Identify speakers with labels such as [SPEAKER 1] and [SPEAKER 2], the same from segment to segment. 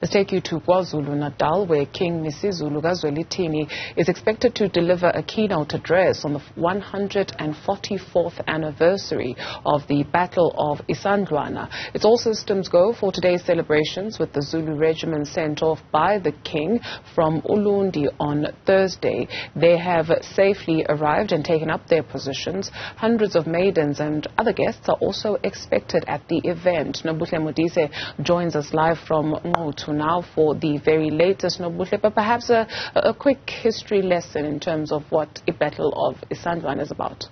[SPEAKER 1] Let's take you to KwaZulu-Natal, where King Misuzulu kaZwelithini is expected to deliver a keynote address on the 144th anniversary of the Battle of Isandlwana. It's all systems go for today's celebrations, with the Zulu regiment sent off by the King from Ulundi on Thursday. They have safely arrived and taken up their positions. Hundreds of maidens and other guests are also expected at the event. Nobuhle Modise joins us live from Ngquthu now for the very latest, Nobuhle, but perhaps a quick history lesson in terms of what a Battle of Isandlwana is about.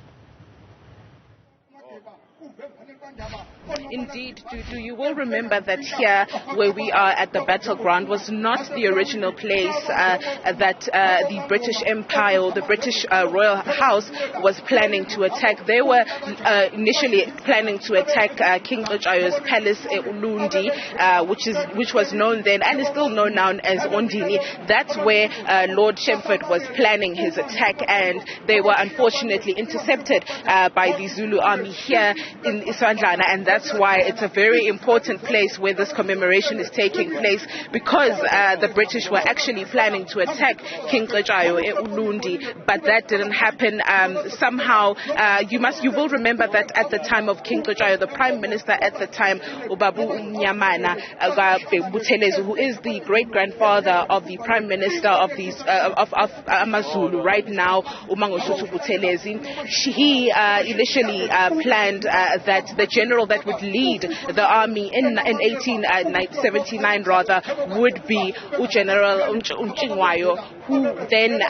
[SPEAKER 2] Indeed, you will remember that here where we are at the battleground was not the original place that the British Empire or the British Royal House was planning to attack. They were initially planning to attack King Misuzulu's palace in Ulundi, which was known then and is still known now as Ondini. That's where Lord Shemford was planning his attack, and they were unfortunately intercepted by the Zulu army here in Isandlwana, and that's why it's a very important place where this commemoration is taking place, because the British were actually planning to attack King Misuzulu in Ulundi, but that didn't happen. Somehow, you will remember that at the time of King Misuzulu, the Prime Minister at the time, Nyamana Buthelezi, who is the great-grandfather of the Prime Minister of Amazulu right now, Buthelezi, he initially planned that the general that would lead the army in 1879 rather would be General Unchingwayo, who then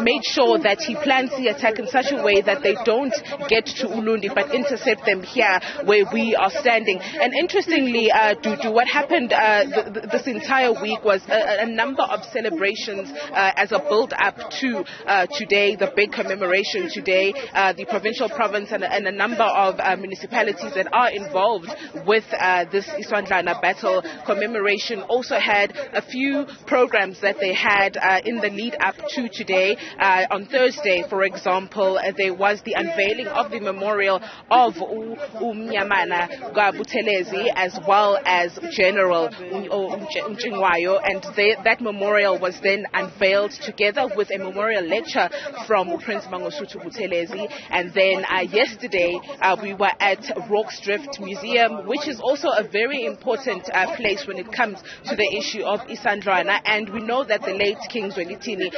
[SPEAKER 2] made sure that he plans the attack in such a way that they don't get to Ulundi but intercept them here where we are standing. And interestingly, what happened this entire week was a number of celebrations as a build-up to today, the big commemoration today. The provincial province and a number of municipalities that are involved with this Isandlwana battle commemoration also had a few programs that they had in the lead up to today. On Thursday, for example, there was the unveiling of the memorial of Nyamana Buthelezi as well as General Unchingwayo, and that memorial was then unveiled together with a memorial lecture from Prince Mangosuthu Buthelezi. And then yesterday we were at Drift Museum, which is also a very important place when it comes to the issue of Isandlwana. And we know that the late King Zwelithini,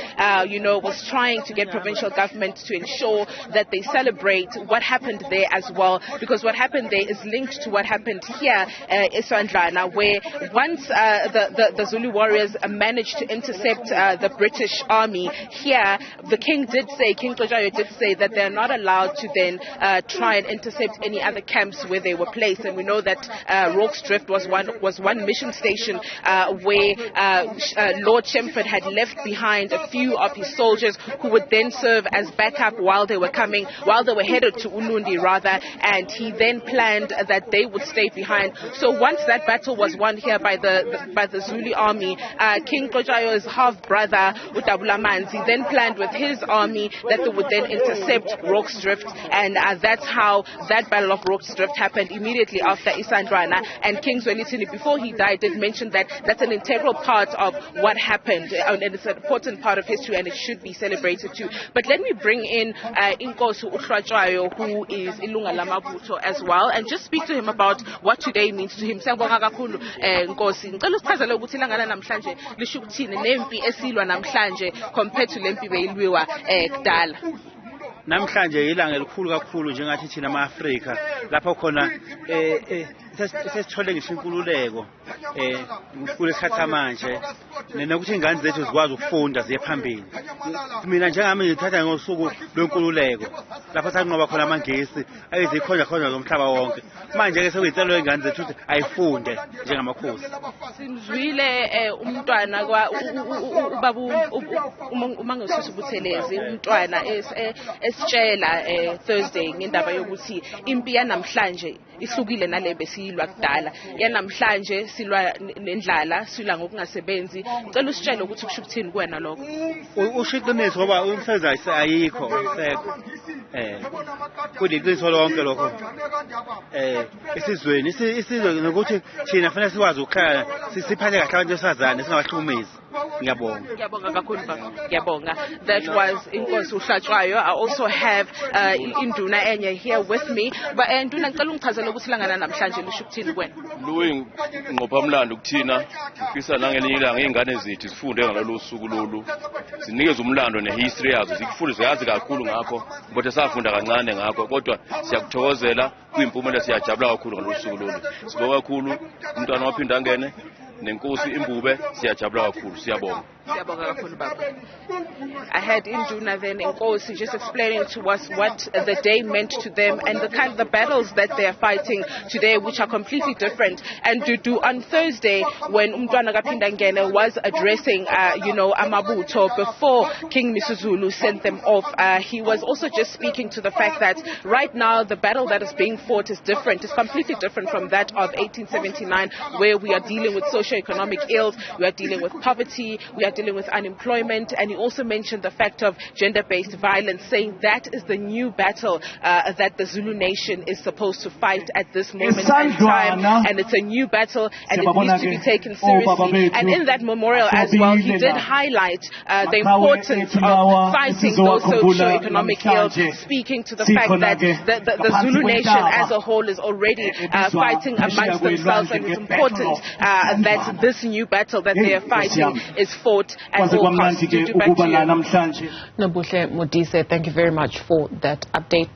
[SPEAKER 2] was trying to get provincial government to ensure that they celebrate what happened there as well, because what happened there is linked to what happened here in Isandlwana, where once the Zulu warriors managed to intercept the British army here, the King Misuzulu did say that they're not allowed to then try and intercept any other camps where they were placed. And we know that Rorke's Drift was one mission station where Lord Shemford had left behind a few of his soldiers who would then serve as backup while they were headed to Ulundi rather, and he then planned that they would stay behind. So once that battle was won here by the Zulu army, King Misuzulu's half-brother Manzi then planned with his army that they would then intercept Rorke's Drift, and that's how that Battle of Rorke's Drift happened immediately after Isandlwana. And King Zwelithini, before he died, did mention that that's an integral part of what happened, and it's an important part of history, and it should be celebrated too. But let me bring in Inkosi Uhlwatshayo, who is Ilunga Lamabutho as well, and just speak to him about what today means to him. Siyabonga kakhulu Nkosi. Ngicela usichazele ukuthi ilanga namhlanje lisho ukuthini nempi esilwa namhlanje compared to lempi beyilwiwa kudala.
[SPEAKER 3] Namhlanje ilanga elikhulu kakhulu njengathi thina ama-Afrika lapho khona sesithole ngisho inkululeko kulesikhathi manje, nokuthi ingane zethu zikwazi ukufunda ziye phambili. Mina njengami ngithatha ngosuku lwenkululeko lapho sanqoba khona amangesi ayezikhonja zomhlaba wonke. Manje ke sekuyicelo ingane zethu ukuthi ayifunde njengamakhosi.
[SPEAKER 2] Simzwile umntwana ubaba uMangosuthu Buthelezi, umntwana esitshela Thursday ngendaba yokuthi impi yanamhlanje ihlukile nale besiyilwa kudala. Yanamhlanje silwa nendlala, silwa ngokungasebenzi. Ngicela usitshele ukuthi kusho ukuthini kuwena lokho.
[SPEAKER 3] Ushiqinisa ngoba umsebenzi ayikho. kuliqiniso lonke lokho esizweni isizwe nokuthi thina fanele sikwazi ukukhala siphathe kahle abantu besifazane singabahlukumezi.
[SPEAKER 2] Ngiyabonga kakhulu baba. Ngiyabonga. That was Inkosi uHlatshwayo. I also have induna enye here with me. But induna ngicela ungichazele ukuthi langana namhlanje lisho ukuthini kuwena.
[SPEAKER 4] Luyi ngqophamlando kuthina ufisa nangelinye ilanga izingane zethu sifunde ngalolu suku lolu. Sinikeze umlando nehistory yazo zikufunde ziyazi kakhulu ngakho kodwa safunda kancane ngakho kodwa siyakuthokozela kuyimpumela siyajabula kakhulu ngalolu suku lolu. Sibonga kakhulu umntwana waphinda angene nenkosi imbube siyajabula kakhulu siyabonga.
[SPEAKER 2] I had Induna then Nkosi just explaining to us what the day meant to them and the battles that they are fighting today, which are completely different. And on Thursday, when Umntwana Kapindangene was addressing, Amabuto before King Misuzulu sent them off, he was also just speaking to the fact that right now the battle that is being fought is different. It's completely different from that of 1879, where we are dealing with socio-economic ills, we are dealing with poverty, we are dealing with unemployment, and he also mentioned the fact of gender-based violence, saying that is the new battle that the Zulu nation is supposed to fight at this moment in time, and it's a new battle and it needs to be taken seriously. And in that memorial as well, he did highlight the importance of fighting those socio-economic ills, speaking to the fact that the Zulu nation as a whole is already fighting amongst themselves, and it's important that this new battle that they are fighting is fought at all costs.
[SPEAKER 1] Nobuhle, Modise, thank you very much for that update.